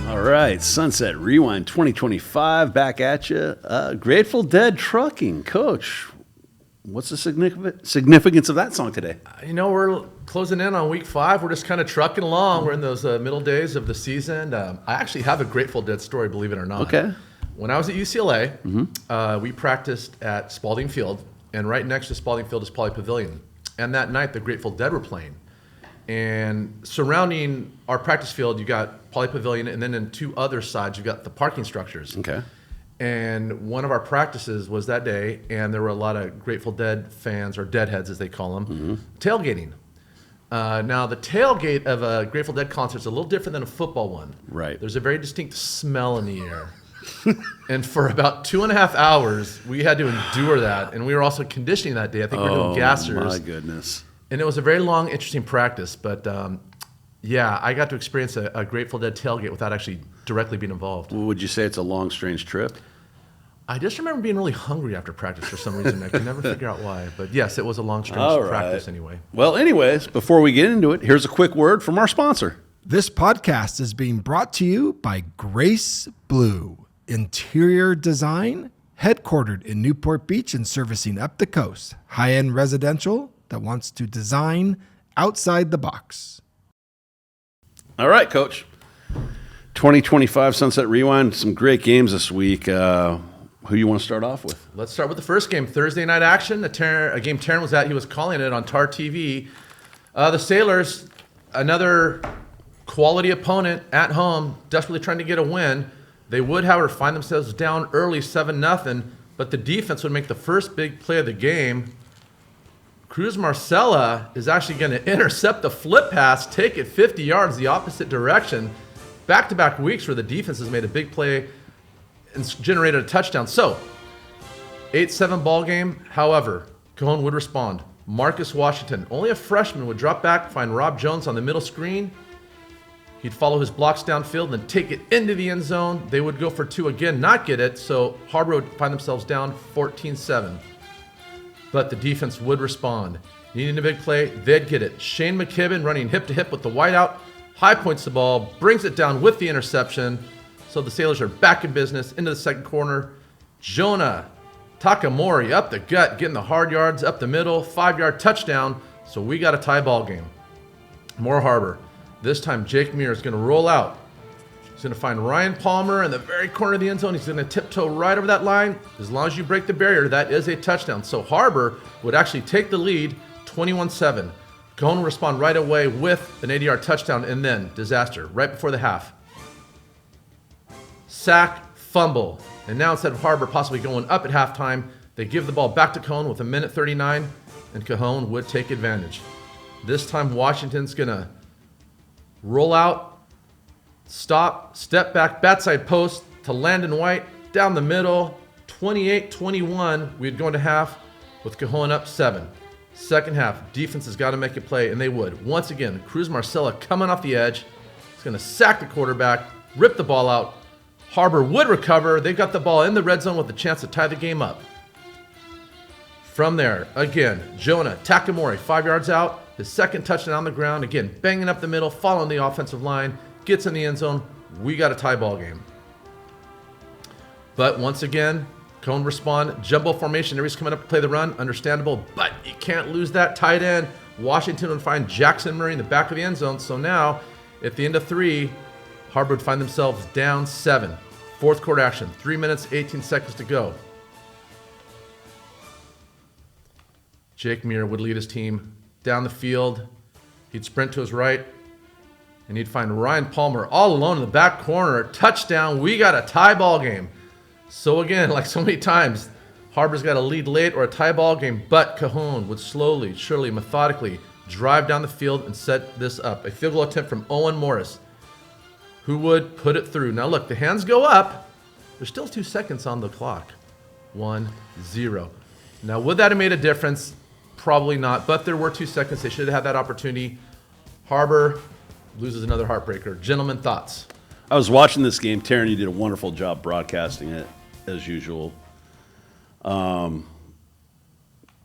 All right, Sunset Rewind 2025 back at you. Grateful Dead Trucking. Coach, what's the significance of that song today? You know, we're closing in on week 5. We're just kind of trucking along. We're in those middle days of the season. I actually have a Grateful Dead story, believe it or not. Okay. When I was at UCLA, we practiced at Spalding Field, and right next to Spalding Field is Poly Pavilion. And that night, the Grateful Dead were playing. And surrounding our practice field, you got Poly Pavilion, and then in 2 other sides, you got the parking structures. Okay. And one of our practices was that day, and there were a lot of Grateful Dead fans, or Deadheads as they call them, tailgating. Now, the tailgate of a Grateful Dead concert is a little different than a football one. Right. There's a very distinct smell in the air. And for about 2.5 hours, we had to endure that. And we were also conditioning that day. I think we were doing gassers. Oh, my goodness. And it was a very long, interesting practice. But yeah, I got to experience a Grateful Dead tailgate without actually directly being involved. Would you say it's a long, strange trip? I just remember being really hungry after practice for some reason. I can never figure out why. But yes, it was a long, strange practice anyway. Well, anyways, before we get into it, here's a quick word from our sponsor. This podcast is being brought to you by Grace Blue Interior Design, headquartered in Newport Beach and servicing up the coast. High-end residential that wants to design outside the box. All right, Coach. 2025 Sunset Rewind, some great games this week. Who you want to start off with? Let's start with the first game, Thursday night action. A game Taryn was at. He was calling it on TAR TV. The Sailors, another quality opponent at home, desperately trying to get a win. They would, however, find themselves down early 7-0, but the defense would make the first big play of the game. Cruz Marcella is actually going to intercept the flip pass, take it 50 yards the opposite direction. Back-to-back weeks where the defense has made a big play and generated a touchdown. So, 8-7 ball game. However, Cajon would respond. Marcus Washington, only a freshman, would drop back, find Rob Jones on the middle screen. He'd follow his blocks downfield and then take it into the end zone. They would go for 2 again, not get it, so Harbor would find themselves down 14-7. But the defense would respond. Needing a big play, they'd get it. Shane McKibben running hip-to-hip with the wideout, high points the ball, brings it down with the interception. So the Sailors are back in business into the second corner. Jonah Takamori up the gut, getting the hard yards up the middle, 5-yard touchdown. So we got a tie ball game. More Harbor. This time, Jake Muir is going to roll out. He's going to find Ryan Palmer in the very corner of the end zone. He's going to tiptoe right over that line. As long as you break the barrier, that is a touchdown. So Harbor would actually take the lead, 21-7. Cajon will respond right away with an 80-yard touchdown, and then disaster right before the half. Sack, fumble. And now instead of Harbor possibly going up at halftime, they give the ball back to Cajon with 1:39, and Cajon would take advantage. This time, Washington's going to roll out, stop, step back, backside post to Landon White, down the middle, 28-21. We'd go into half with Cajon up 7. Second half, defense has got to make a play, and they would. Once again, Cruz Marcella coming off the edge. He's going to sack the quarterback, rip the ball out. Harbor would recover. They got the ball in the red zone with a chance to tie the game up. From there, again, Jonah Takamori, 5 yards out. His second touchdown on the ground. Again, banging up the middle, following the offensive line. Gets in the end zone. We got a tie ball game. But once again, Cajon respond. Jumbo formation. Everybody's coming up to play the run. Understandable. But you can't lose that tight end. Washington would find Jackson Murray in the back of the end zone. So now, at the end of 3, Harbor would find themselves down 7. Fourth quarter action. 3 minutes, 18 seconds to go. Jake Muir would lead his team down the field. He'd sprint to his right, and he'd find Ryan Palmer all alone in the back corner. Touchdown. We got a tie ball game. So again, like so many times, Harbor's got a lead late or a tie ball game, but Cajon would slowly, surely, methodically drive down the field and set this up. A field goal attempt from Owen Morris, who would put it through. Now look, the hands go up. There's still 2 seconds on the clock. 1-0. Now, would that have made a difference? Probably not, but there were 2 seconds. They should have had that opportunity. Harbor loses another heartbreaker. Gentlemen, thoughts? I was watching this game. Taryn, you did a wonderful job broadcasting it, as usual.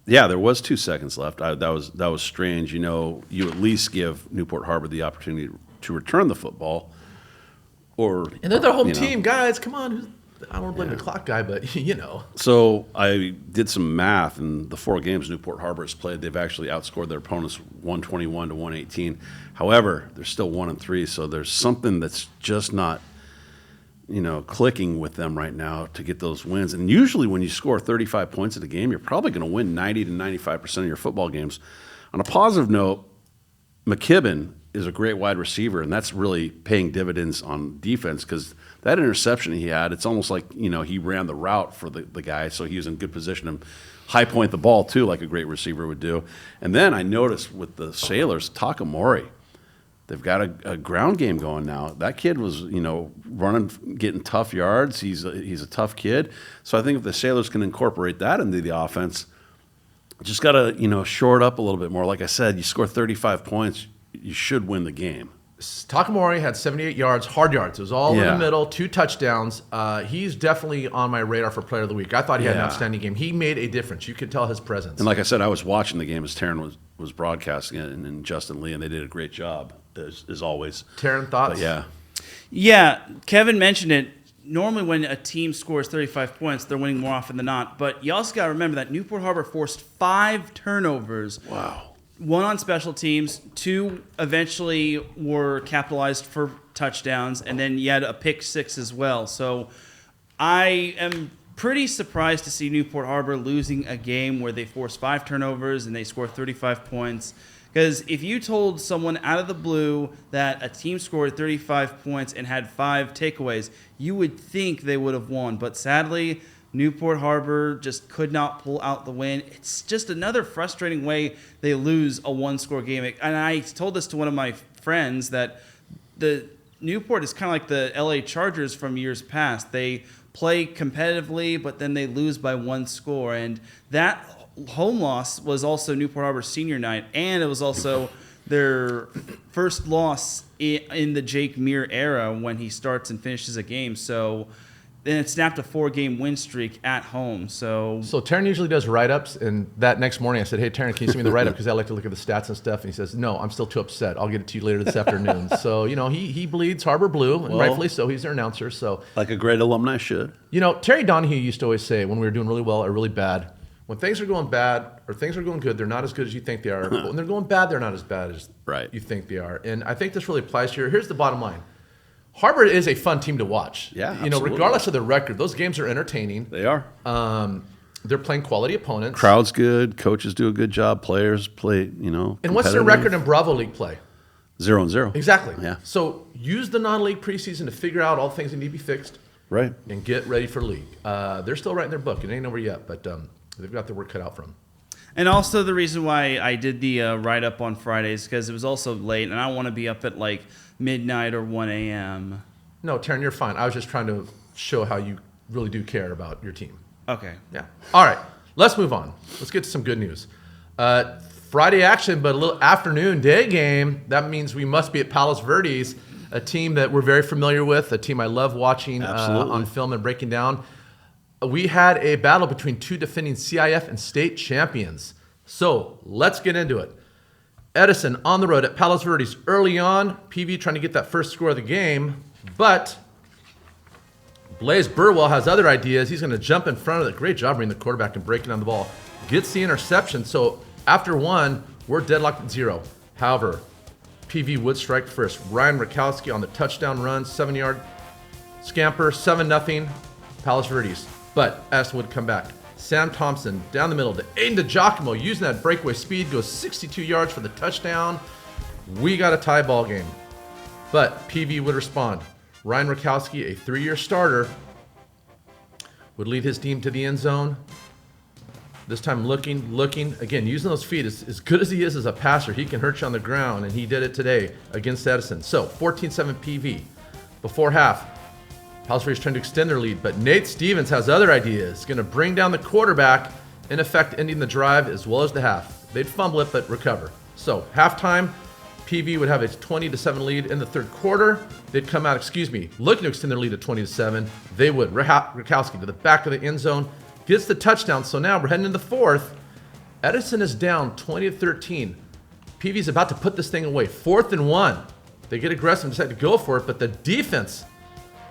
Yeah, there was 2 seconds left. That was strange. You at least give Newport Harbor the opportunity to return the football. And they're their home team, guys. Come on. I don't want to blame the clock guy, but So I did some math, and the 4 games Newport Harbor has played, they've actually outscored their opponents 121 to 118. However, they're still 1-3, so there's something that's just not, clicking with them right now to get those wins. And usually when you score 35 points in a game, you're probably going to win 90 to 95% of your football games. On a positive note, McKibben is a great wide receiver, and that's really paying dividends on defense because that interception he had, it's almost like, he ran the route for the guy, so he was in good position to high point the ball too, like a great receiver would do. And then I noticed with the Sailors, Takamori, they've got a ground game going now. That kid was, running, getting tough yards. He's a tough kid. So I think if the Sailors can incorporate that into the offense, just got to, shore it up a little bit more. Like I said, you score 35 points, you should win the game. Takamori had 78 yards, hard yards. It was all in the middle, 2 touchdowns. He's definitely on my radar for Player of the Week. I thought he had an outstanding game. He made a difference. You could tell his presence. And like I said, I was watching the game as Taryn was broadcasting it, and Justin Lee, and they did a great job, as always. Taryn, thoughts? But Yeah, Kevin mentioned it. Normally when a team scores 35 points, they're winning more often than not. But you also got to remember that Newport Harbor forced 5 turnovers. Wow. 1 on special teams, 2 eventually were capitalized for touchdowns, and then you had a pick 6 as well. So I am pretty surprised to see Newport Harbor losing a game where they forced 5 turnovers and they score 35 points. Because if you told someone out of the blue that a team scored 35 points and had 5 takeaways, you would think they would have won. But sadly, Newport Harbor just could not pull out the win. It's just another frustrating way they lose a 1-score game. And I told this to one of my friends that the Newport is kind of like the LA Chargers from years past. They play competitively, but then they lose by 1 score. And that home loss was also Newport Harbor's senior night, and it was also their first loss in the Jake Muir era when he starts and finishes a game. So then it snapped a 4-game win streak at home. So Taryn usually does write-ups, and that next morning I said, hey, Taryn, can you send me the write-up? Because I like to look at the stats and stuff. And he says, no, I'm still too upset. I'll get it to you later this afternoon. So, he bleeds Harbor Blue, and rightfully so. He's their announcer. So, like a great alumni should. Terry Donahue used to always say when we were doing really well or really bad, when things are going bad or things are going good, they're not as good as you think they are. But when they're going bad, they're not as bad as you think they are. And I think this really applies here. Here's the bottom line. Harbor is a fun team to watch. Yeah, absolutely. Regardless of their record, those games are entertaining. They are. They're playing quality opponents. Crowd's good. Coaches do a good job. Players play, And what's their record in Bravo League play? 0-0. Exactly. Yeah. So use the non-league preseason to figure out all the things that need to be fixed. Right. And get ready for league. They're still writing their book. It ain't over yet, but they've got their work cut out for them. And also the reason why I did the write-up on Fridays because it was also late, and I don't want to be up at like midnight or 1 a.m. No, Taryn, you're fine. I was just trying to show how you really do care about your team. Okay. Yeah. All right. Let's move on. Let's get to some good news. Friday action, but a little afternoon day game. That means we must be at Palos Verdes, a team that we're very familiar with, a team I love watching on film and breaking down. We had a battle between 2 defending CIF and state champions. So let's get into it. Edison on the road at Palos Verdes early on. PV trying to get that first score of the game, but Blaze Burwell has other ideas. He's going to jump in front of it. Great job bringing the quarterback and breaking on the ball. Gets the interception. So after 1, we're deadlocked at 0. However, PV would strike first. Ryan Rakowski on the touchdown run, 7-yard scamper, 7-0, Palos Verdes. But Edison would come back. Sam Thompson down the middle to Aiden DeGiacomo using that breakaway speed, goes 62 yards for the touchdown. We got a tie ball game. But PV would respond. Ryan Rakowski, a 3-year starter, would lead his team to the end zone. This time looking, again, using those feet. As good as he is as a passer, he can hurt you on the ground, and he did it today against Edison. So 14-7 PV. Before half, Palos Verdes trying to extend their lead, but Nate Stevens has other ideas. Going to bring down the quarterback, in effect ending the drive as well as the half. They'd fumble it, but recover. So halftime, PV would have a 20-7 lead in the third quarter. They'd come out, looking to extend their lead to 20-7. They would. Rakowski to the back of the end zone, gets the touchdown. So now we're heading into the fourth. Edison is down 20-13. PV's about to put this thing away. 4th and 1. They get aggressive and decide to go for it, but the defense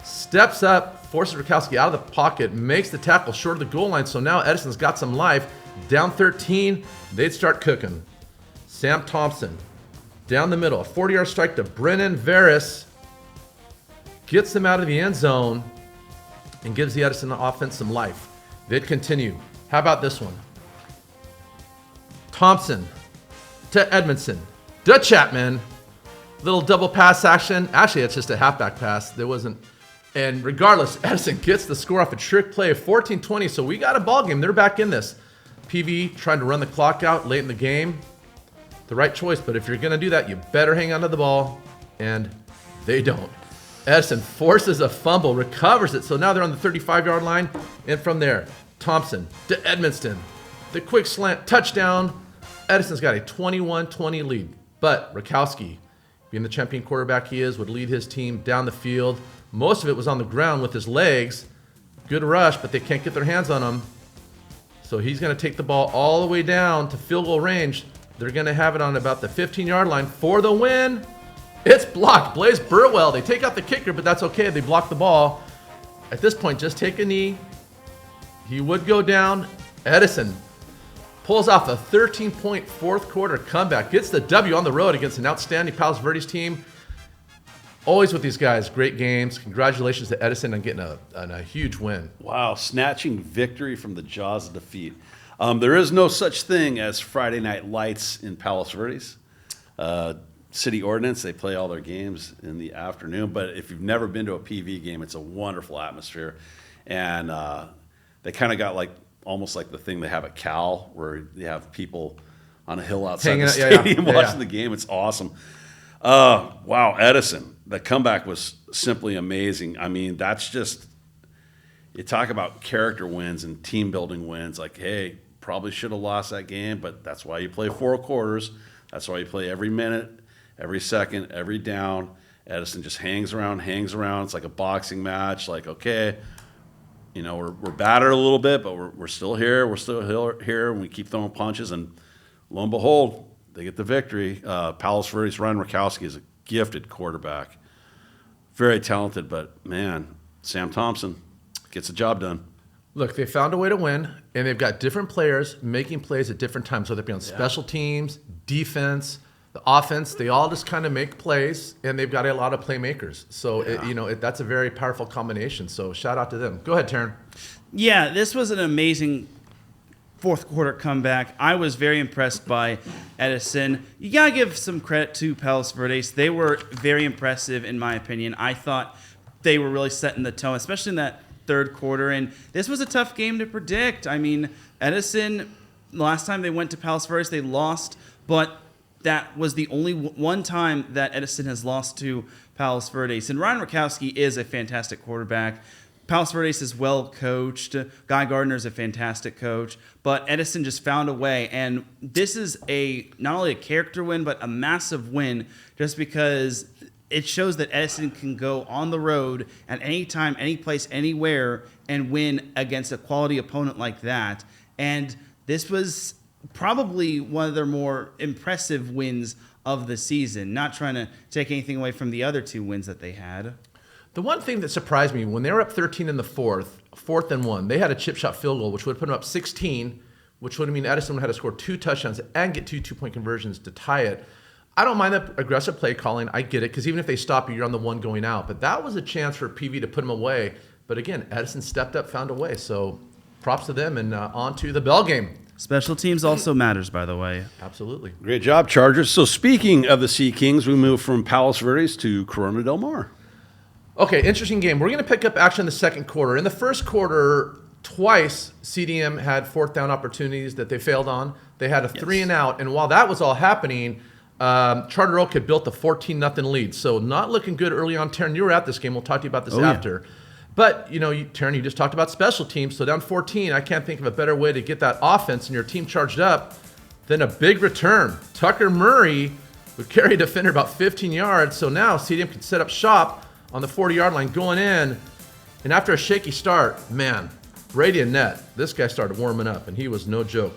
steps up, forces Rakowski out of the pocket, makes the tackle short of the goal line. So now Edison's got some life. Down 13, they'd start cooking. Sam Thompson down the middle, a 40-yard strike to Brennan Verdes. Gets them out of the end zone and gives the Edison offense some life. They'd continue. How about this one? Thompson to Edmondson to Chapman. Little double pass action. Actually, it's just a halfback pass. There wasn't. And regardless, Edison gets the score off a trick play of 14-20. So we got a ball game. They're back in this. PV trying to run the clock out late in the game. The right choice. But if you're going to do that, you better hang on to the ball. And they don't. Edison forces a fumble, recovers it. So now they're on the 35-yard line. And from there, Thompson to Edmonston. The quick slant, touchdown. Edison's got a 21-20 lead. But Rakowski, being the champion quarterback he is, would lead his team down the field. Most of it was on the ground with his legs. Good rush, but they can't get their hands on him. So he's going to take the ball all the way down to field goal range. They're going to have it on about the 15-yard line for the win. It's blocked. Blaze Burwell. They take out the kicker, but that's okay. They block the ball. At this point, just take a knee. He would go down. Edison pulls off a 13-point fourth quarter comeback. Gets the W on the road against an outstanding Palos Verdes team. Always with these guys. Great games. Congratulations to Edison on getting a huge win. Wow, snatching victory from the jaws of defeat. There is no such thing as Friday night lights in Palos Verdes. City ordinance, they play all their games in the afternoon. But if you've never been to a PV game, it's a wonderful atmosphere. And they kind of got like almost like the thing they have at Cal, where you have people on a hill outside the stadium watching the game. It's awesome. Wow, Edison. The comeback was simply amazing. I mean, that's just, you talk about character wins and team building wins. Like, hey, probably should have lost that game, but that's why you play 4 quarters. That's why you play every minute, every second, every down. Edison just hangs around. It's like a boxing match. Like, okay, you know, we're battered a little bit, but we're still here. We're still here, and we keep throwing punches. And lo and behold, they get the victory. Palos Verdes, Ryan Rakowski is a gifted quarterback. Very talented, but, man, Sam Thompson gets the job done. Look, they found a way to win, and they've got different players making plays at different times, whether it be on special teams, defense, the offense. They all just kind of make plays, and they've got a lot of playmakers. So, that's a very powerful combination. So shout out to them. Go ahead, Taryn. Yeah, this was an amazing fourth quarter comeback. I was very impressed by Edison. You got to give some credit to Palos Verdes. They were very impressive, in my opinion. I thought they were really setting the tone, especially in that third quarter. And this was a tough game to predict. I mean, Edison, last time they went to Palos Verdes, they lost, but that was the only one time that Edison has lost to Palos Verdes. And Ryan Rakowski is a fantastic quarterback. Palos Verdes is well coached. Guy Gardner is a fantastic coach. But Edison just found a way. And this is not only a character win, but a massive win just because it shows that Edison can go on the road at any time, any place, anywhere, and win against a quality opponent like that. And this was probably one of their more impressive wins of the season. Not trying to take anything away from the other 2 wins that they had. The one thing that surprised me, when they were up 13 in the 4th and 1, they had a chip shot field goal, which would have put them up 16, which would have mean Edison would have had to score 2 touchdowns and get 2 2-point conversions to tie it. I don't mind the aggressive play calling. I get it, because even if they stop you, you're on the one going out. But that was a chance for PV to put them away. But again, Edison stepped up, found a way. So props to them, and on to the bell game. Special teams also matters, by the way. Absolutely. Great job, Chargers. So speaking of the Sea Kings, we move from Palos Verdes to Corona Del Mar. Okay, interesting game. We're going to pick up action in the second quarter. In the first quarter, twice CDM had 4th down opportunities that they failed on. They had a 3 and out, and while that was all happening, Charter Oak had built a 14-0 lead. So not looking good early on. Taryn, you were at this game. We'll talk to you about this after. Yeah. But, Taryn, you just talked about special teams. So down 14, I can't think of a better way to get that offense and your team charged up than a big return. Tucker Murray would carry a defender about 15 yards. So now CDM can set up shop on the 40-yard line going in. And after a shaky start, man, Brady and Net, this guy started warming up, and he was no joke.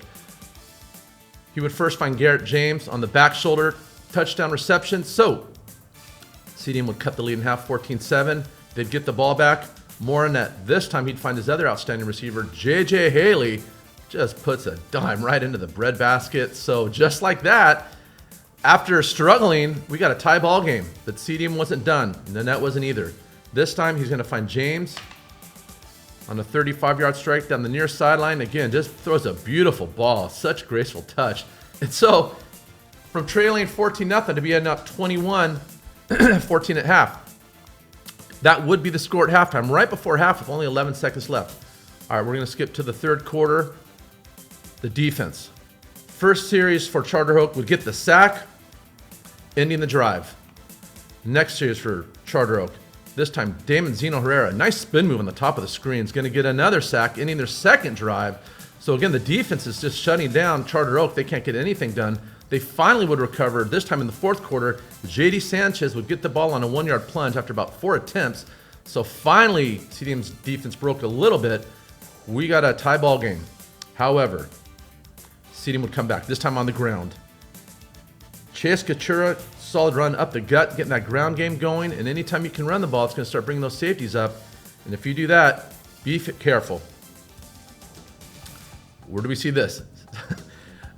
He would first find Garrett James on the back shoulder touchdown reception. So CDM would cut the lead in half, 14-7. They'd get the ball back. More on that. This time he'd find his other outstanding receiver, J.J. Haley, just puts a dime right into the breadbasket. So just like that, after struggling, we got a tie ball game. But CDM wasn't done. Nanette wasn't either. This time he's going to find James on a 35-yard strike down the near sideline. Again, just throws a beautiful ball. Such graceful touch. And so from trailing 14-0 to be ending up 21-14 at half. That would be the score at halftime, right before half with only 11 seconds left. All right, we're going to skip to the third quarter. The defense. First series for Charter Oak would get the sack, ending the drive. Next series for Charter Oak. This time, Damon Zeno Herrera, nice spin move on the top of the screen, is going to get another sack, ending their second drive. So again, the defense is just shutting down Charter Oak. They can't get anything done. They finally would recover. This time in the fourth quarter, J.D. Sanchez would get the ball on a 1-yard plunge after about 4 attempts. So finally, CDM's defense broke a little bit. We got a tie ball game. However, CDM would come back, this time on the ground. Chase Katura, solid run up the gut, getting that ground game going. And anytime you can run the ball, it's going to start bringing those safeties up. And if you do that, be careful. Where do we see this?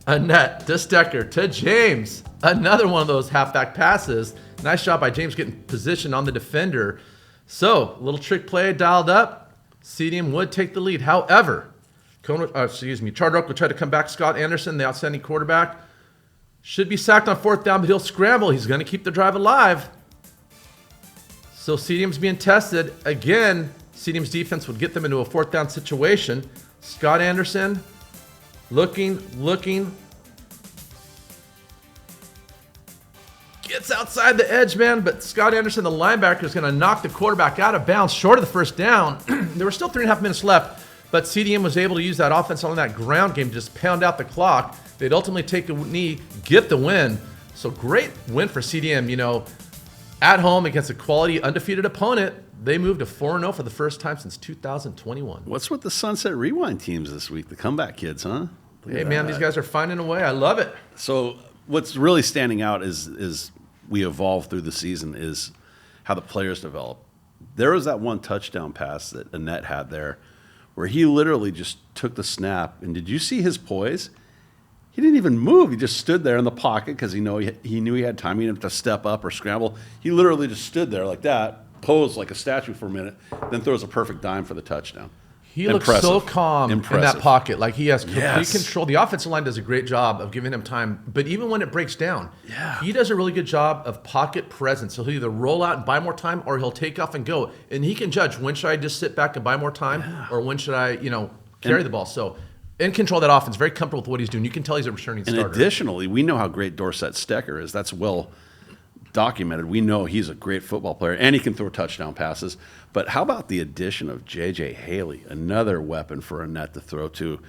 Annette to Stecker to James. Another one of those halfback passes. Nice job by James getting position on the defender. So, little trick play dialed up. CDM would take the lead. However, Charter Oak would try to come back. Scott Anderson, the outstanding quarterback, should be sacked on fourth down, but he'll scramble. He's going to keep the drive alive. So CDM's being tested. Again, CDM's defense would get them into a fourth down situation. Scott Anderson looking. Gets outside the edge, man, but Scott Anderson, the linebacker, is going to knock the quarterback out of bounds short of the first down. There were still 3.5 minutes left, but CDM was able to use that offense on that ground game to just pound out the clock. They'd ultimately take a knee, get the win. So great win for CDM. You know, at home against a quality undefeated opponent, they moved to 4-0 for the first time since 2021. What's with the Sunset Rewind teams this week? The comeback kids, huh? Hey, man, these guys are finding a way. I love it. So what's really standing out is we evolve through the season is how the players develop. There was that one touchdown pass that Annette had there where he literally just took the snap. And did you see his poise? He didn't even move. He just stood there in the pocket because he knew he had time. He didn't have to step up or scramble. He literally just stood there like that, posed like a statue for a minute, then throws a perfect dime for the touchdown. He looks so calm in that pocket, like he has complete control. The offensive line does a great job of giving him time, but even when it breaks down, he does a really good job of pocket presence. So he'll either roll out and buy more time, or he'll take off and go. And he can judge, when should I just sit back and buy more time, or when should I, carry the ball. So in control of that offense, very comfortable with what he's doing. You can tell he's a returning starter. And additionally, we know how great Dorsett Stecker is. That's well documented. We know he's a great football player, and he can throw touchdown passes. But how about the addition of J.J. Haley, another weapon for Annette to throw to?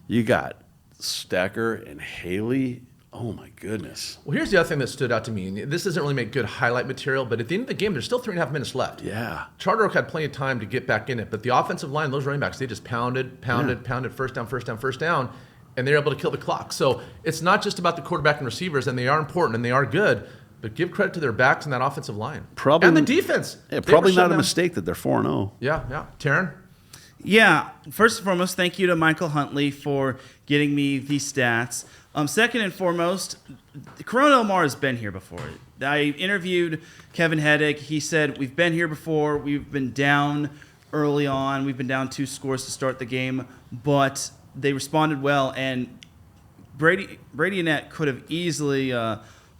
You got Stecker and Haley. Oh, my goodness. Well, here's the other thing that stood out to me. And this doesn't really make good highlight material, but at the end of the game, there's still 3.5 minutes left. Yeah. Charter Oak had plenty of time to get back in it, but the offensive line, those running backs, they just pounded, first down, and they're able to kill the clock. So it's not just about the quarterback and receivers, and they are important, and they are good, but give credit to their backs and that offensive line. And the defense. Yeah, probably not a mistake that they're 4-0. Yeah. Taryn? Yeah, first and foremost, thank you to Michael Huntley for getting me these stats. Second and foremost, Corona Del Mar has been here before. I interviewed Kevin Heddick. He said, we've been here before. We've been down early on. We've been down 2 scores to start the game, but they responded well. And Brady Annette could have easily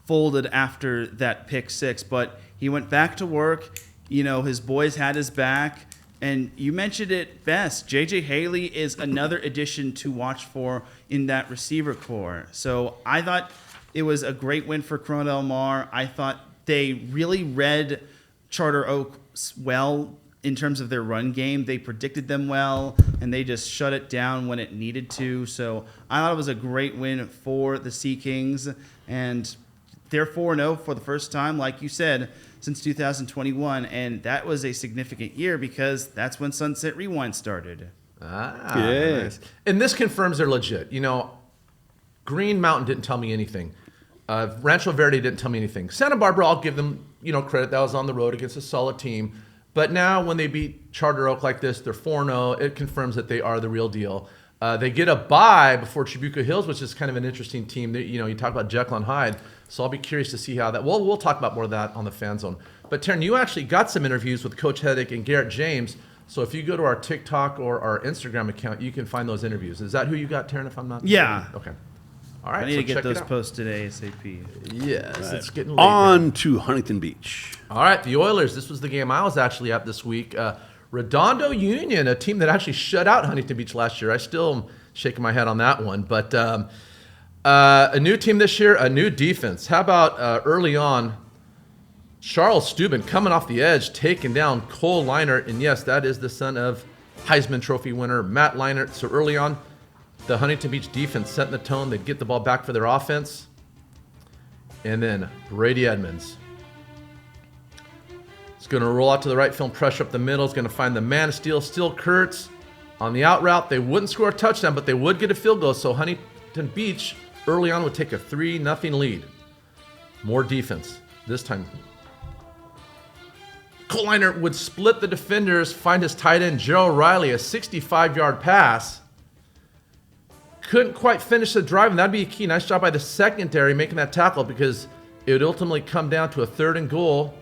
folded after that pick 6, but he went back to work. His boys had his back. And you mentioned it best. J.J. Haley is another addition to watch for in that receiver core. So I thought it was a great win for Corona Del Mar. I thought they really read Charter Oak well in terms of their run game. They predicted them well, and they just shut it down when it needed to. So I thought it was a great win for the Sea Kings. And they're 4-0 for the first time, like you said, since 2021, and that was a significant year because that's when Sunset Rewind started. Nice. And this confirms they're legit. Green Mountain didn't tell me anything. Rancho Verde didn't tell me anything. Santa Barbara, I'll give them credit. That was on the road against a solid team. But now when they beat Charter Oak like this, they're 4-0. It confirms that they are the real deal. They get a bye before Tribuco Hills, which is kind of an interesting team. You talk about Jekyll and Hyde, so I'll be curious to see how that. Well, we'll talk about more of that on the Fan Zone. But Taryn, you actually got some interviews with Coach Heddick and Garrett James. So if you go to our TikTok or our Instagram account, you can find those interviews. Is that who you got, Taryn? If I'm not Yeah. Okay. All right. I need to get check those it out. posted ASAP. Yes, it's getting late. On to Huntington Beach. All right, the Oilers. This was the game I was actually at this week. Redondo Union, a team that actually shut out Huntington Beach last year. I still am shaking my head on that one. But a new team this year, a new defense. How about early on, Charles Steuben coming off the edge, taking down Cole Leinert. And yes, that is the son of Heisman Trophy winner Matt Leinert. So early on, the Huntington Beach defense setting the tone. They'd get the ball back for their offense. And then Brady Edmonds. He's going to roll out to the right, film pressure up the middle. He's going to find the man of steel, Steel Kurtz. On the out route, they wouldn't score a touchdown, but they would get a field goal. So Huntington Beach early on would take a 3-0 lead. More defense. This time, Cole Leinert would split the defenders, find his tight end, Gerald Riley, a 65-yard pass. Couldn't quite finish the drive, and that'd be a key. Nice job by the secondary making that tackle because it would ultimately come down to a 3rd and goal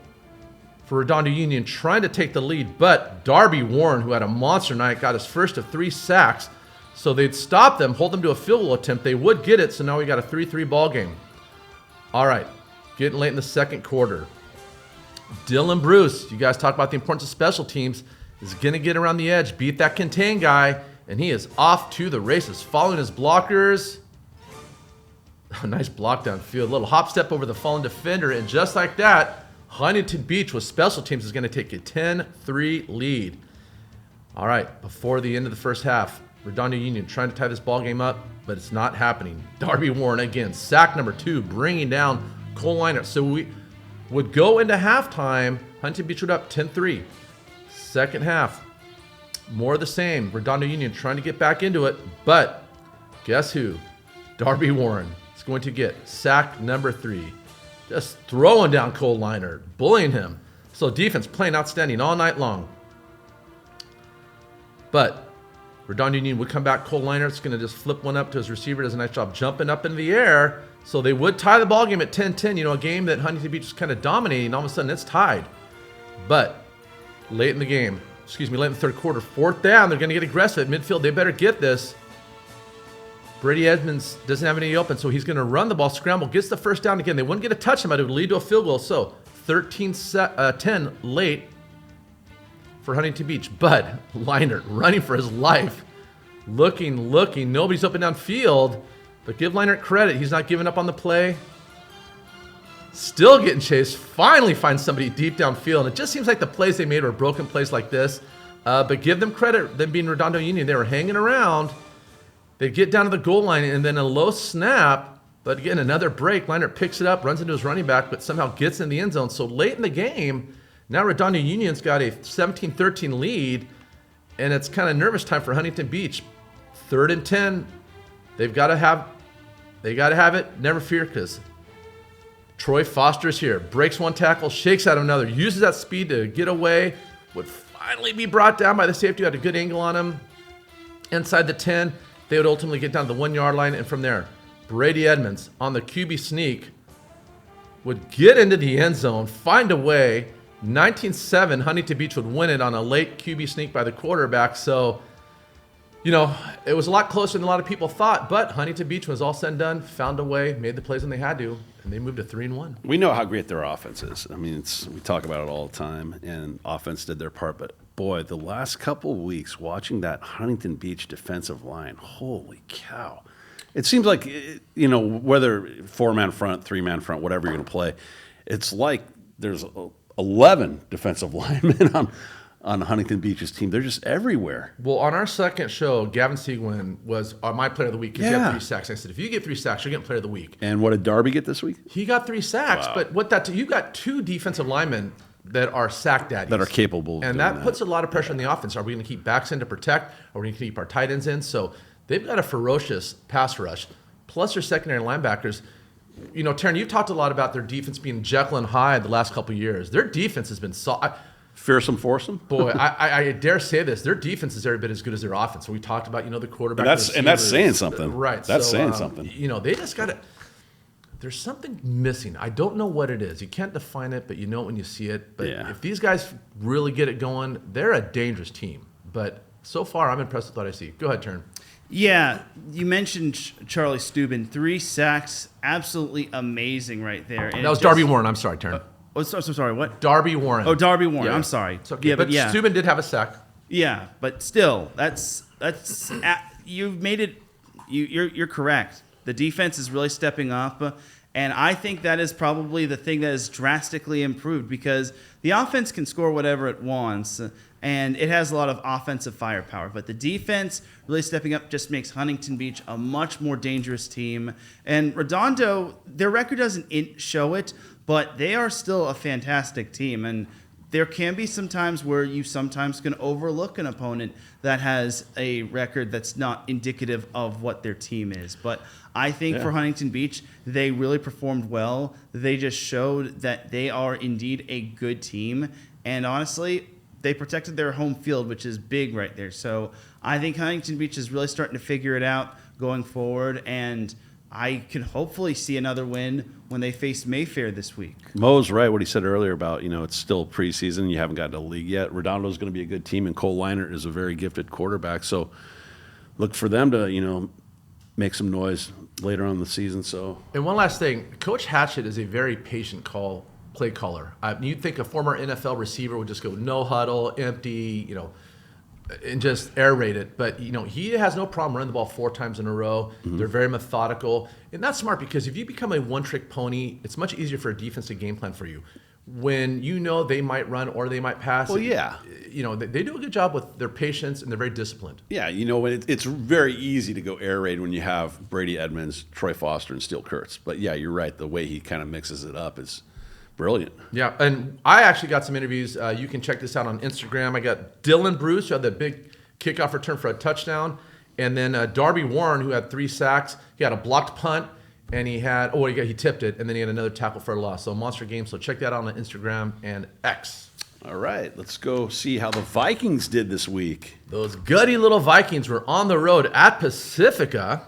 for Redondo Union trying to take the lead. But Darby Warren, who had a monster night, got his first of 3 sacks. So they'd stop them, hold them to a field goal attempt. They would get it, so now we got a 3-3 ball game. All right, getting late in the second quarter. Dylan Bruce, you guys talk about the importance of special teams, is going to get around the edge, beat that contain guy, and he is off to the races, following his blockers. A nice block downfield, a little hop step over the fallen defender, and just like that, Huntington Beach with special teams is going to take a 10-3 lead. All right, before the end of the first half, Redondo Union trying to tie this ball game up, but it's not happening. Darby Warren again, sack number 2, bringing down Cole Leinert. So we would go into halftime. Huntington Beach would up 10-3. Second half, more of the same. Redondo Union trying to get back into it, but guess who? Darby Warren is going to get sack number 3. Just throwing down Cole Leinert, bullying him. So defense playing outstanding all night long. But Redondo Union would come back. Cole Leinert's going to just flip one up to his receiver. Does a nice job jumping up in the air. So they would tie the ball game at 10-10. A game that Huntington Beach is kind of dominating. All of a sudden it's tied. But late in the third quarter, 4th down, they're going to get aggressive at midfield. They better get this. Brady Edmonds doesn't have any open, so he's going to run the ball, scramble, gets the first down again. They wouldn't get a touchdown, but it would lead to a field goal. So 13-10 late for Huntington Beach. But Leinert running for his life, looking. Nobody's open downfield, but give Leinert credit. He's not giving up on the play. Still getting chased. Finally finds somebody deep downfield. And it just seems like the plays they made were broken plays like this. But give them credit, them being Redondo Union. They were hanging around. They get down to the goal line, and then a low snap. But again, another break. Leinert picks it up, runs into his running back, but somehow gets in the end zone. So late in the game, now Redondo Union's got a 17-13 lead, and it's kind of nervous time for Huntington Beach. 3rd and 10. They got to have it. Never fear, because Troy Foster's here. Breaks one tackle, shakes out another, uses that speed to get away. Would finally be brought down by the safety who had a good angle on him. Inside the 10, they would ultimately get down to the 1-yard line, and from there, Brady Edmonds on the QB sneak would get into the end zone, find a way. 19-7, Huntington Beach would win it on a late QB sneak by the quarterback. So, it was a lot closer than a lot of people thought, but Huntington Beach, was all said and done, found a way, made the plays when they had to, and they moved to 3-1. We know how great their offense is. I mean, we talk about it all the time, and offense did their part. But, boy, the last couple of weeks, watching that Huntington Beach defensive line, holy cow. It seems like, whether 4-man front, 3-man front, whatever you're going to play, it's like there's 11 defensive linemen on Huntington Beach's team. They're just everywhere. Well, on our second show, Gavin Seguin was my player of the week because he had 3 sacks. I said, if you get 3 sacks, you're getting player of the week. And what did Darby get this week? He got 3 sacks, Wow. but you got 2 defensive linemen that are sack daddies. That are capable of and doing that puts a lot of pressure on the offense. Are we going to keep backs in to protect? Are we going to keep our tight ends in? So they've got a ferocious pass rush. plus their secondary linebackers. You know, Taryn, you've talked a lot about their defense being Jekyll and Hyde the last couple of years. Their defense has been Fearsome foursome. boy, I dare say this. Their defense is every bit as good as their offense. So we talked about, the quarterback. And that's saying something. Right. That's saying something. They just got to. There's something missing. I don't know what it is. You can't define it, but you know it when you see it. But Yeah. if these guys really get it going, they're a dangerous team. But so far, I'm impressed with what I see. Go ahead, Turn. Yeah, you mentioned Charlie Steuben, 3 sacks, absolutely amazing right there. And That was Darby Warren. I'm sorry, Turn. Oh, so sorry, what? Darby Warren. Oh, Darby Warren. Yeah. I'm sorry. It's okay. Yeah, but Steuben did have a sack. Yeah, but still, that's you've made it. You're correct. The defense is really stepping up, and I think that is probably the thing that has drastically improved because the offense can score whatever it wants, and it has a lot of offensive firepower. But the defense really stepping up just makes Huntington Beach a much more dangerous team. And Redondo, their record doesn't show it, but they are still a fantastic team. And there can be some times where you sometimes can overlook an opponent that has a record that's not indicative of what their team is. But I think for Huntington Beach, they really performed well. They just showed that they are indeed a good team. And honestly, they protected their home field, which is big right there. So I think Huntington Beach is really starting to figure it out going forward. And I can hopefully see another win when they face Mayfair this week. Mo's right, what he said earlier about, it's still preseason. You haven't gotten to the league yet. Redondo's going to be a good team, and Cole Leinert is a very gifted quarterback. So look for them to, make some noise later on in the season. So, And one last thing. Coach Hatchett is a very patient play caller. You'd think a former NFL receiver would just go no huddle, empty, and just air raid it. But, he has no problem running the ball 4 times in a row. Mm-hmm. They're very methodical. And that's smart because if you become a one-trick pony, it's much easier for a defense to game plan for you. When they might run or they might pass. Well, yeah. They do a good job with their patience and they're very disciplined. Yeah, it's very easy to go air raid when you have Brady Edmonds, Troy Foster, and Steele Kurtz. But, yeah, you're right. The way he kind of mixes it up is brilliant. Yeah, and I actually got some interviews. You can check this out on Instagram. I got Dylan Bruce, who had the big kickoff return for a touchdown, and then Darby Warren, who had 3 sacks. He had a blocked punt, and he tipped it, and then he had another tackle for a loss. So monster game. So check that out on Instagram and X. All right, let's go see how the Vikings did this week. Those gutty little Vikings were on the road at Pacifica.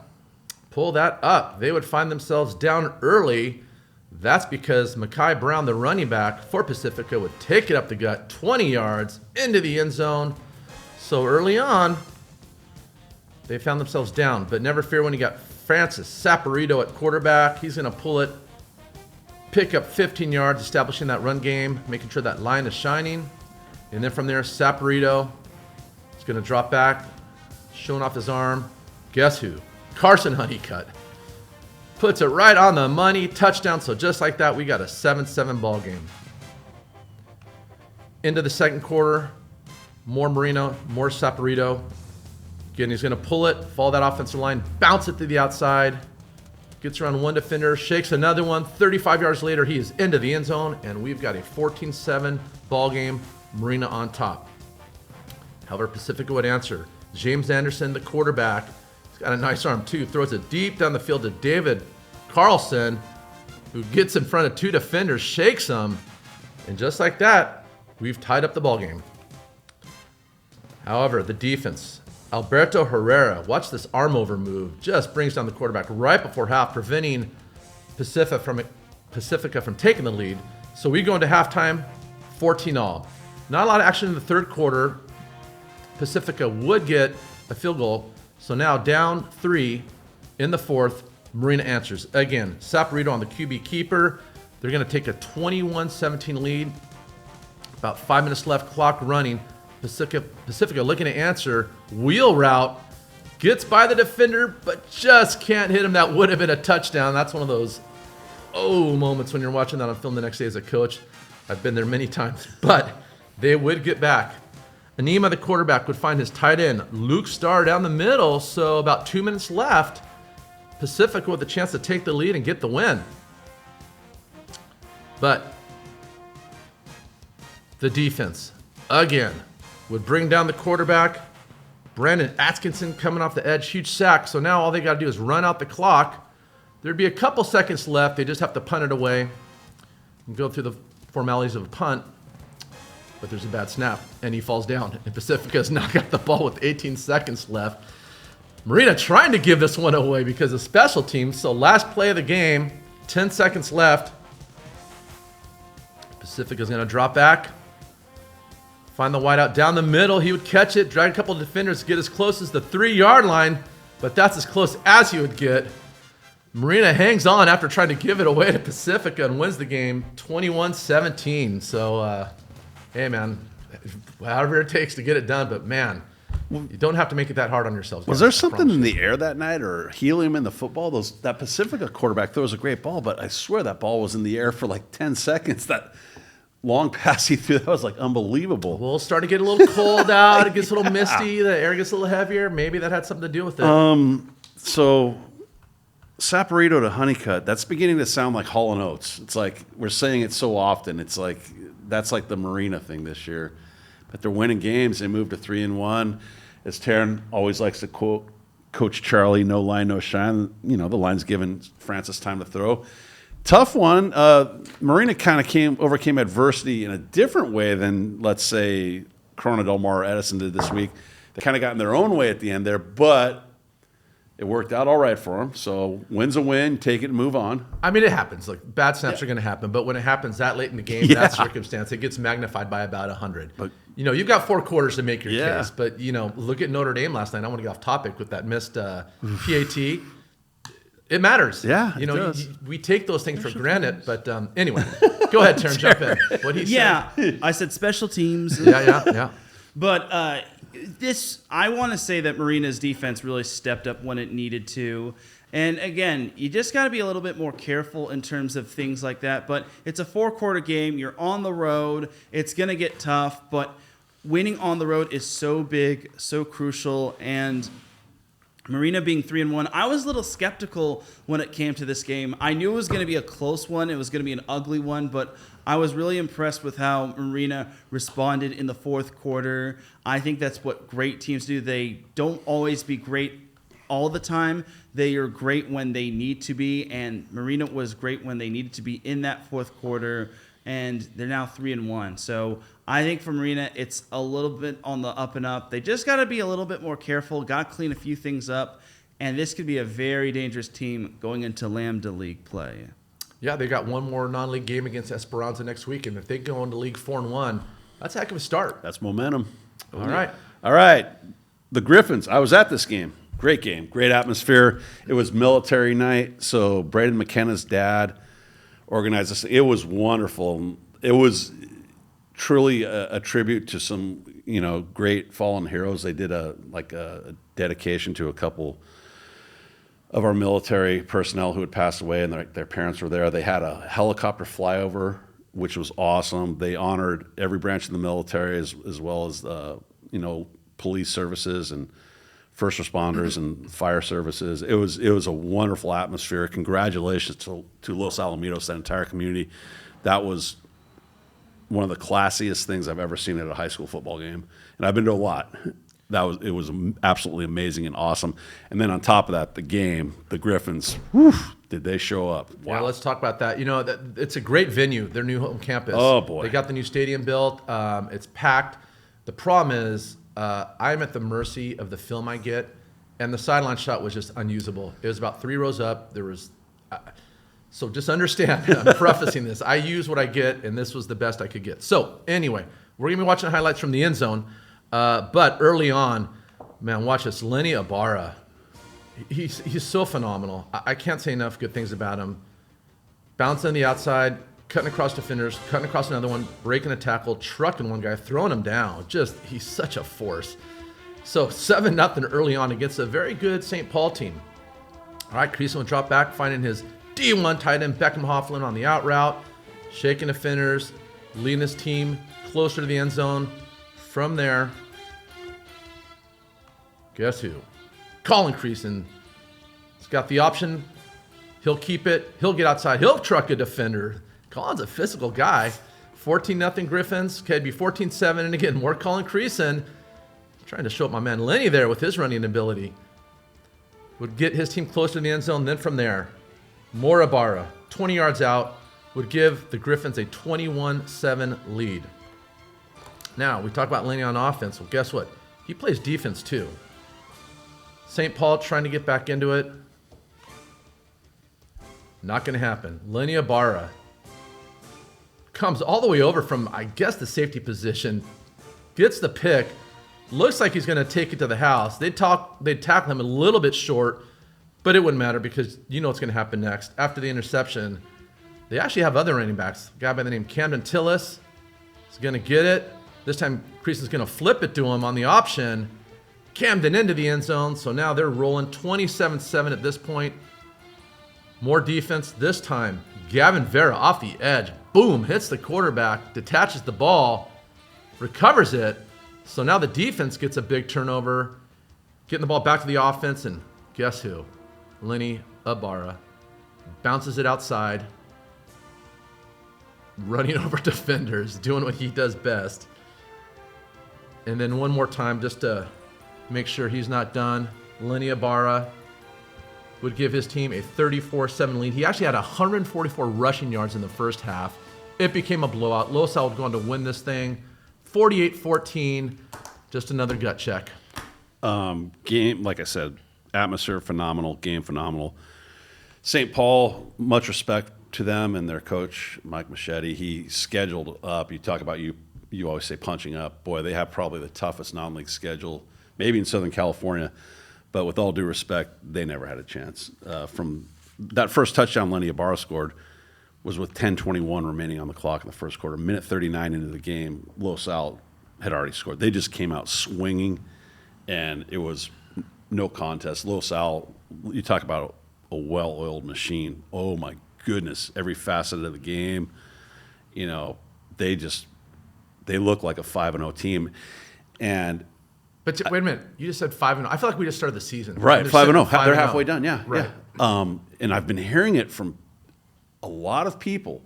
Pull that up. They would find themselves down early. That's because Mekhi Brown, the running back for Pacifica, would take it up the gut 20 yards into the end zone. So early on, they found themselves down. But never fear when you got Francis Saporito at quarterback. He's going to pull it, pick up 15 yards, establishing that run game, making sure that line is shining. And then from there, Saporito is going to drop back, showing off his arm. Guess who? Carson Honeycutt. Puts it right on the money, touchdown. So just like that, we got a 7-7 ball game. Into the second quarter, more Marina, more Saporito. Again, he's going to pull it, follow that offensive line, bounce it to the outside, gets around one defender, shakes another one. 35 yards later, he is into the end zone, and we've got a 14-7 ball game. Marina on top. However, Pacifica would answer. James Anderson, the quarterback, he's got a nice arm too. Throws it deep down the field to David Carlson, who gets in front of 2 defenders, shakes them, and just like that, we've tied up the ball game. However, the defense, Alberto Herrera, watch this arm over move, just brings down the quarterback right before half, preventing Pacifica from taking the lead. So we go into halftime, 14-all. Not a lot of action in the third quarter. Pacifica would get a field goal. So now down 3 in the fourth. Marina answers. Again, Saporito on the QB keeper. They're going to take a 21-17 lead. About 5 minutes left, clock running. Pacifica looking to answer. Wheel route. Gets by the defender, but just can't hit him. That would have been a touchdown. That's one of those moments when you're watching that on film the next day as a coach. I've been there many times. But they would get back. Anima, the quarterback, would find his tight end, Luke Starr, down the middle. So about 2 minutes left. Pacifica with a chance to take the lead and get the win. But the defense, again, would bring down the quarterback. Brandon Atkinson coming off the edge, huge sack. So now all they got to do is run out the clock. There'd be a couple seconds left. They just have to punt it away and go through the formalities of a punt. But there's a bad snap, and he falls down. And Pacifica's now got the ball with 18 seconds left. Marina trying to give this one away because of special teams. So last play of the game, 10 seconds left. Pacifica's going to drop back. Find the wideout down the middle. He would catch it, drag a couple of defenders, get as close as the 3-yard line. But that's as close as he would get. Marina hangs on after trying to give it away to Pacifica and wins the game 21-17. So, hey, man, however it takes to get it done. But, man, you don't have to make it that hard on yourselves. Was there something in the air that night or helium in the football? That Pacifica quarterback throws a great ball, but I swear that ball was in the air for like 10 seconds. That long pass he threw, that was like unbelievable. Well, it's starting to get a little cold out. It gets a little misty. The air gets a little heavier. Maybe that had something to do with it. So Saporito to Honeycutt, that's beginning to sound like Hall & Oates. It's like we're saying it so often. It's like that's like the Marina thing this year. But they're winning games. They moved to 3-1. As Taryn always likes to quote Coach Charlie, no line, no shine. You know, the line's giving Francis time to throw. Tough one. Marina kind of overcame adversity in a different way than, let's say, Corona Del Mar or Edison did this week. They kind of got in their own way at the end there, but it worked out all right for them. So win's a win, take it and move on. I mean, it happens. Like, bad snaps are going to happen, but when it happens that late in the game, that circumstance, it gets magnified by about 100. But, you know, you've got 4 quarters to make your case, but, you know, look at Notre Dame last night. I want to get off topic with that missed PAT. It matters. Yeah, you know, it does. we take those things for granted. But anyway, go ahead, Taryn, jump in. What he said. I said special teams. Yeah. But I want to say that Marina's defense really stepped up when it needed to. And again, you just got to be a little bit more careful in terms of things like that. But it's a 4-quarter game. You're on the road. It's going to get tough. But winning on the road is so big, so crucial. And Marina being 3-1, I was a little skeptical when it came to this game. I knew it was going to be a close one. It was going to be an ugly one, but I was really impressed with how Marina responded in the 4th quarter. I think that's what great teams do. They don't always be great all the time. They are great when they need to be, and Marina was great when they needed to be in that 4th quarter, and they're now 3-1. So I think for Marina, it's a little bit on the up and up. They just got to be a little bit more careful, got to clean a few things up, and this could be a very dangerous team going into Lambda League play. Yeah, they got one more non-league game against Esperanza next week, and if they go into League 4-1, that's a heck of a start. That's momentum. All right. The Griffins. I was at this game. Great game. Great atmosphere. It was military night, so Braden McKenna's dad organized this. It was wonderful. It was truly a tribute to some, you know, great fallen heroes. They did a dedication to a couple of our military personnel who had passed away, and their parents were there. They had a helicopter flyover, which was awesome. They honored every branch of the military as well as you know, police services and first responders and fire services. It was a wonderful atmosphere. Congratulations to Los Alamitos, that entire community. That was one of the classiest things I've ever seen at a high school football game, and I've been to a lot. It was absolutely amazing and awesome. And then on top of that, the game, the Griffins, did they show up? Wow. Well, let's talk about that. You know, it's a great venue, their new home campus. Oh, boy. They got the new stadium built. It's packed. The problem is I'm at the mercy of the film I get, and the sideline shot was just unusable. It was about 3 rows up. There was so just understand, I'm prefacing this. I use what I get, and this was the best I could get. So anyway, we're going to be watching highlights from the end zone. But early on, man, watch this. Lenny Ibarra, he's so phenomenal. I can't say enough good things about him. Bouncing on the outside, cutting across defenders, cutting across another one, breaking a tackle, trucking one guy, throwing him down. Just, he's such a force. So 7-0 early on against a very good St. Paul team. All right, Creason will drop back, finding his D1 tight end, Beckham Hofflin, on the out route, shaking defenders, leading his team closer to the end zone. From there, guess who? Colin Creason. He's got the option. He'll keep it. He'll get outside. He'll truck a defender. Colin's a physical guy. 14-0 Griffins. Okay, it'd be 14-7. And again, more Colin Creason. Trying to show up my man Lenny there with his running ability. Would get his team closer to the end zone. Then from there, More Ibarra, 20 yards out, would give the Griffins a 21-7 lead. Now, we talk about Lenny on offense. Well, guess what? He plays defense too. St. Paul trying to get back into it. Not going to happen. Lenny Ibarra comes all the way over from, I guess, the safety position, gets the pick, looks like he's going to take it to the house. They'd tackle him a little bit short, but it wouldn't matter because you know what's going to happen next. After the interception, they actually have other running backs. A guy by the name Camden Tillis is going to get it. This time, Creason's going to flip it to him on the option. Camden into the end zone, so now they're rolling 27-7 at this point. More defense. This time, Gavin Vera off the edge. Boom, hits the quarterback, detaches the ball, recovers it. So now the defense gets a big turnover, getting the ball back to the offense, and guess who? Lenny Ibarra bounces it outside, running over defenders, doing what he does best. And then one more time, just to make sure he's not done, Lenny Ibarra would give his team a 34-7 lead. He actually had 144 rushing yards in the first half. It became a blowout. Los Al would go on to win this thing, 48-14. Just another gut check. Game, like I said, atmosphere phenomenal, game phenomenal. St. Paul, much respect to them and their coach, Mike Machete. He scheduled up. You talk about you always say punching up. Boy, they have probably the toughest non-league schedule, maybe in Southern California. But with all due respect, they never had a chance. From that first touchdown Lenny Ibarra scored was with 10:21 remaining on the clock in the first quarter. Minute 39 into the game, Los Al had already scored. They just came out swinging, and it was no contest. Los Al, you talk about a well-oiled machine. Oh, my goodness. Every facet of the game, you know, they look like a 5-0 team. But wait a minute, you just said 5-0. I feel like we just started the season. Right, 5-0. They're halfway done, yeah. Right. Yeah. And I've been hearing it from a lot of people,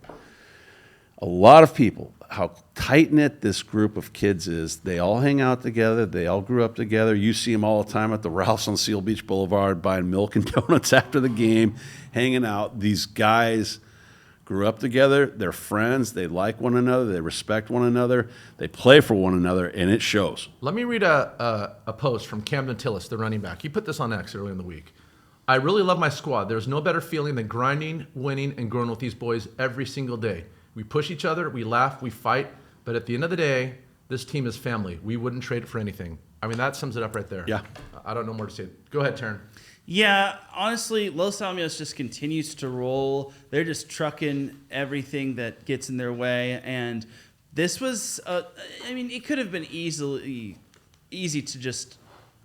how tight-knit this group of kids is. They all hang out together. They all grew up together. You see them all the time at the Ralph's on Seal Beach Boulevard buying milk and donuts after the game, hanging out. These guys grew up together. They're friends. They like one another. They respect one another. They play for one another, and it shows. Let me read a post from Camden Tillis, the running back. He put this on X earlier in the week. I really love my squad. There's no better feeling than grinding, winning, and growing with these boys every single day. We push each other, we laugh, we fight, but at the end of the day, this team is family. We wouldn't trade it for anything. I mean, that sums it up right there. Yeah. I don't know more to say. Go ahead, Taryn. Yeah, honestly, Los Alamitos just continues to roll. They're just trucking everything that gets in their way. And this was, it could have been easy to just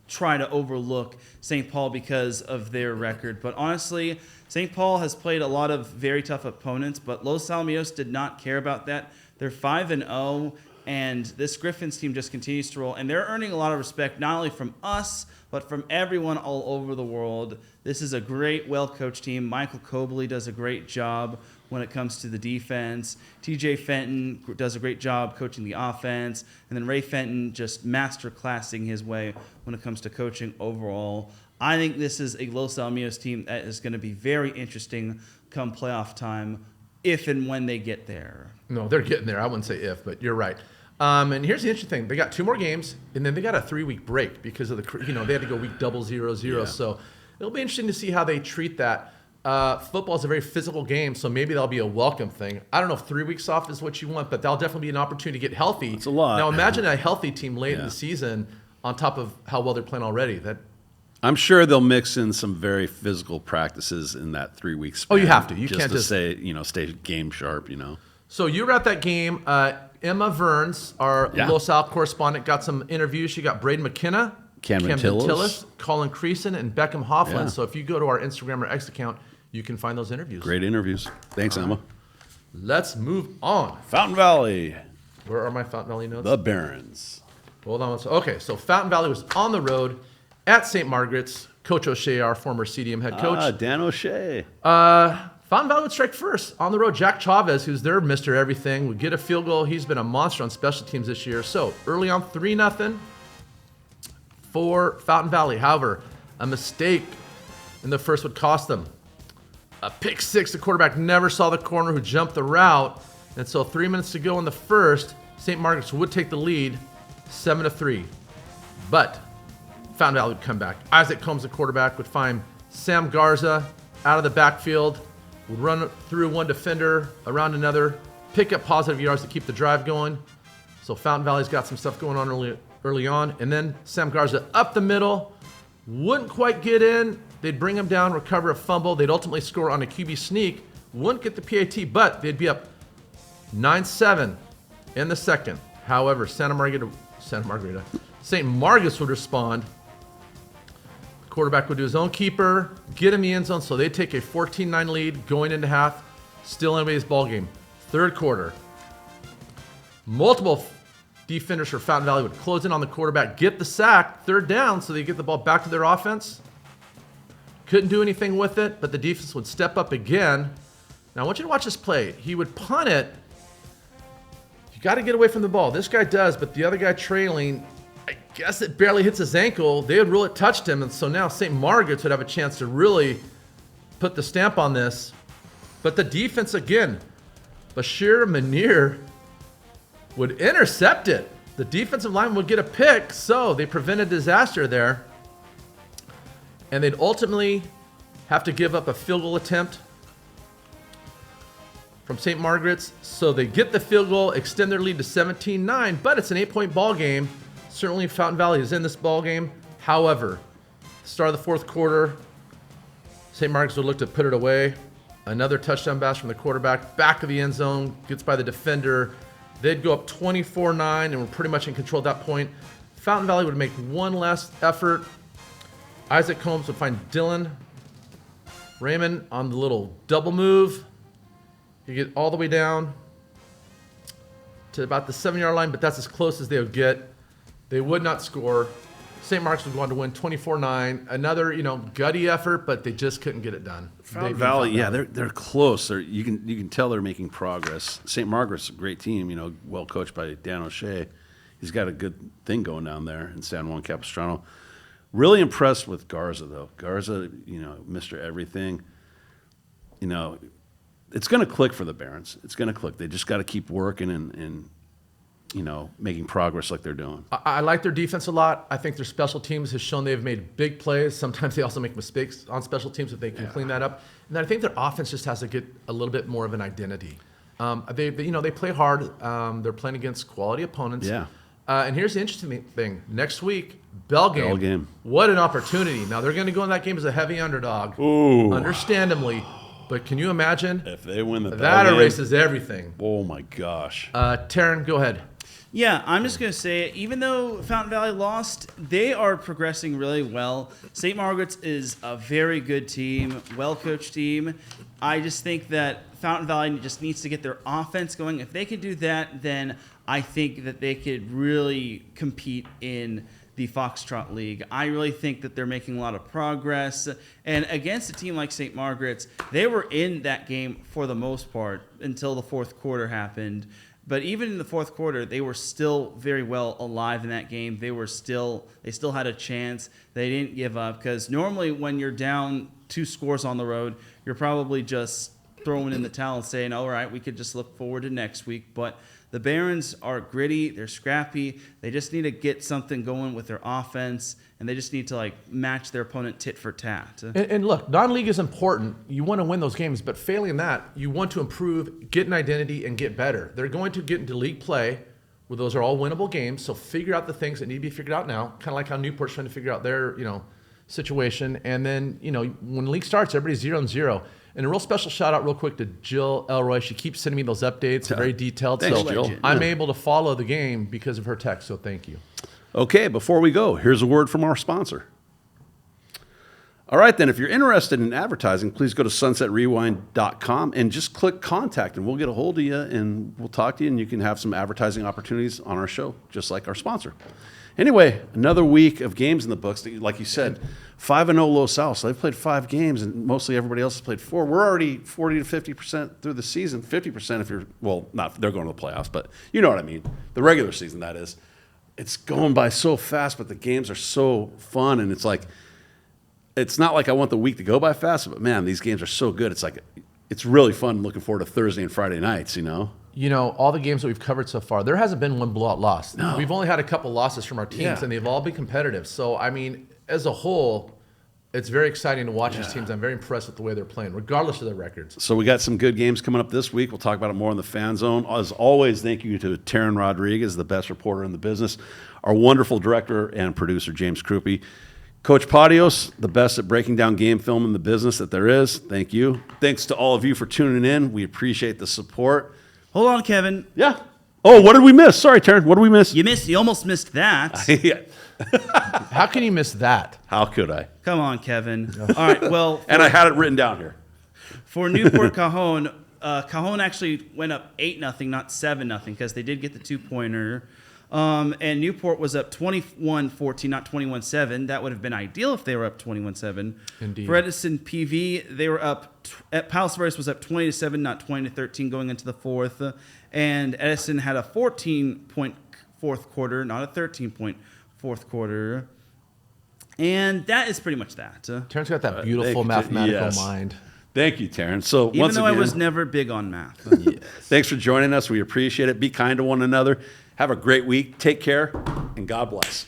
try to overlook St. Paul because of their record. But honestly, St. Paul has played a lot of very tough opponents, but Los Alamitos did not care about that. They're 5-0, and this Griffins team just continues to roll. And they're earning a lot of respect, not only from us, but from everyone all over the world. This is a great, well-coached team. Michael Cobley does a great job when it comes to the defense. TJ Fenton does a great job coaching the offense. And then Ray Fenton just master-classing his way when it comes to coaching overall. I think this is a Los Alamitos team that is going to be very interesting come playoff time, if and when they get there. No, they're getting there. I wouldn't say if, but you're right. And here's the interesting thing. They got 2 more games, and then they got a 3-week break because of they had to go week 0-0-0. Yeah. So it'll be interesting to see how they treat that. Football is a very physical game, so maybe that'll be a welcome thing. I don't know if 3 weeks off is what you want, but that'll definitely be an opportunity to get healthy. It's a lot. Now imagine a healthy team late in the season on top of how well they're playing already. I'm sure they'll mix in some very physical practices in that 3-week span. Oh, you have to. You just can't to just say, stay game sharp, So you were at that game. Emma Vernes, our Los Al correspondent, got some interviews. She got Braden McKenna, Camden Tillis, Colin Creason, and Beckham Hoffland. Yeah. So if you go to our Instagram or X account, you can find those interviews. Great interviews. Thanks, Emma. Let's move on. Fountain Valley. Where are my Fountain Valley notes? The Barons. Hold on. Okay, so Fountain Valley was on the road at St. Margaret's. Coach O'Shea, our former CDM head coach. Dan O'Shea. Fountain Valley would strike first. On the road, Jack Chavez, who's their Mr. Everything, would get a field goal. He's been a monster on special teams this year. So early on, 3-0 for Fountain Valley. However, a mistake in the first would cost them. a pick six. The quarterback never saw the corner who jumped the route. And so 3 minutes to go in the first, St. Margaret's would take the lead 7-3. But Fountain Valley would come back. Isaac Combs, the quarterback, would find Sam Garza out of the backfield, would run through one defender, around another, pick up positive yards to keep the drive going. So Fountain Valley's got some stuff going on early on. And then Sam Garza up the middle, wouldn't quite get in. They'd bring him down, recover a fumble. They'd ultimately score on a QB sneak. Wouldn't get the PAT, but they'd be up 9-7 in the second. However, St. Margaret's would respond. The quarterback would do his own keeper, get in the end zone, so they'd take a 14-9 lead going into half. Still anybody's ball game. Third quarter. Multiple defenders for Fountain Valley would close in on the quarterback, get the sack, third down, so they get the ball back to their offense. Couldn't do anything with it, but the defense would step up again. Now, I want you to watch this play. He would punt it. You got to get away from the ball. This guy does, but the other guy trailing, I guess it barely hits his ankle. They would rule it touched him, and so now St. Margaret's would have a chance to really put the stamp on this. But the defense, again, Bashir Munir would intercept it. The defensive line would get a pick, so they prevented disaster there. And they'd ultimately have to give up a field goal attempt from St. Margaret's. So they get the field goal, extend their lead to 17-9, but it's an 8-point ball game. Certainly Fountain Valley is in this ball game. However, start of the fourth quarter, St. Margaret's would look to put it away. Another touchdown pass from the quarterback, back of the end zone, gets by the defender. They'd go up 24-9 and were pretty much in control at that point. Fountain Valley would make one last effort. Isaac Combs would find Dylan Raymond on the little double move. He'd get all the way down to about the 7-yard line, but that's as close as they would get. They would not score. St. Mark's would go on to win 24-9. Another, gutty effort, but they just couldn't get it done. Fountain Valley, yeah, they're close. You can tell they're making progress. St. Margaret's a great team, well coached by Dan O'Shea. He's got a good thing going down there in San Juan Capistrano. Really impressed with Garza, though. Garza, Mr. Everything. It's going to click for the Barons. It's going to click. They just got to keep working and making progress like they're doing. I like their defense a lot. I think their special teams has shown they've made big plays. Sometimes they also make mistakes on special teams if they can clean that up. And I think their offense just has to get a little bit more of an identity. They play hard. They're playing against quality opponents. Yeah. And here's the interesting thing. Next week, Bell game. What an opportunity. Now, they're going to go in that game as a heavy underdog. Ooh. Understandably. But can you imagine? If they win the Bell that game, erases everything. Oh, my gosh. Taryn, go ahead. Yeah, I'm just going to say, even though Fountain Valley lost, they are progressing really well. St. Margaret's is a very good team, well-coached team. I just think that Fountain Valley just needs to get their offense going. If they can do that, then I think that they could really compete in the Foxtrot League. I really think that they're making a lot of progress. And against a team like St. Margaret's, they were in that game for the most part until the fourth quarter happened. But even in the fourth quarter, they were still very well alive in that game. They still had a chance. They didn't give up, because normally when you're down 2 scores on the road, you're probably just throwing in the towel and saying, all right, we could just look forward to next week. But the Barons are gritty. They're scrappy. They just need to get something going with their offense, and they just need to match their opponent tit for tat. And look, non-league is important. You want to win those games, but failing that, you want to improve, get an identity, and get better. They're going to get into league play, where those are all winnable games. So figure out the things that need to be figured out now. Kind of like how Newport's trying to figure out their situation. And then when the league starts, everybody's 0-0. And a real special shout out real quick to Jill Elroy. She keeps sending me those updates. They're very detailed. Thanks, so Jill. I'm able to follow the game because of her text. So thank you. Okay, before we go, here's a word from our sponsor. All right, then, if you're interested in advertising, please go to sunsetrewind.com and just click contact, and we'll get a hold of you, and we'll talk to you, and you can have some advertising opportunities on our show, just like our sponsor. Anyway, another week of games in the books. Like you said, 5-0 Los Al. So they've played 5 games, and mostly everybody else has played 4. We're already 40 to 50% through the season. 50% if you're, not they're going to the playoffs, but you know what I mean. The regular season, that is. It's going by so fast, but the games are so fun, and it's like, it's not like I want the week to go by fast, but man, these games are so good. It's like it's really fun looking forward to Thursday and Friday nights. You know, all the games that we've covered so far, there hasn't been one blowout loss. No. We've only had a couple losses from our teams, Yeah. and they've all been competitive. So, I mean, as a whole, it's very exciting to watch these Yeah. teams. I'm very impressed with the way they're playing, regardless of their records. So we got some good games coming up this week. We'll talk about it more in the Fan Zone. As always, thank you to Taryn Rodriguez, the best reporter in the business, our wonderful director and producer, James Krupe. Coach Patios, the best at breaking down game film in the business that there is. Thank you. Thanks to all of you for tuning in. We appreciate the support. Hold on, Kevin. Yeah. Oh, what did we miss? Sorry, Taryn. What did we miss? You almost missed that. Yeah. How can you miss that? How could I? Come on, Kevin. All right. Well, And I had it written down here. for Newport Cajon, Cajon actually went up 8-0, not 7-0, because they did get the 2-pointer. And Newport was up 21-14, not 21-7. That would have been ideal if they were up 21-7. Indeed. For Edison PV, they were up. Palos Verdes was up 20-7, not 20-13, going into the fourth. And Edison had a 14-point fourth quarter, not a 13-point fourth quarter. And that is pretty much that. Terrence got that beautiful mathematical mind. Thank you, Taryn. So Even once though again, I was never big on math. thanks for joining us. We appreciate it. Be kind to one another. Have a great week. Take care, and God bless.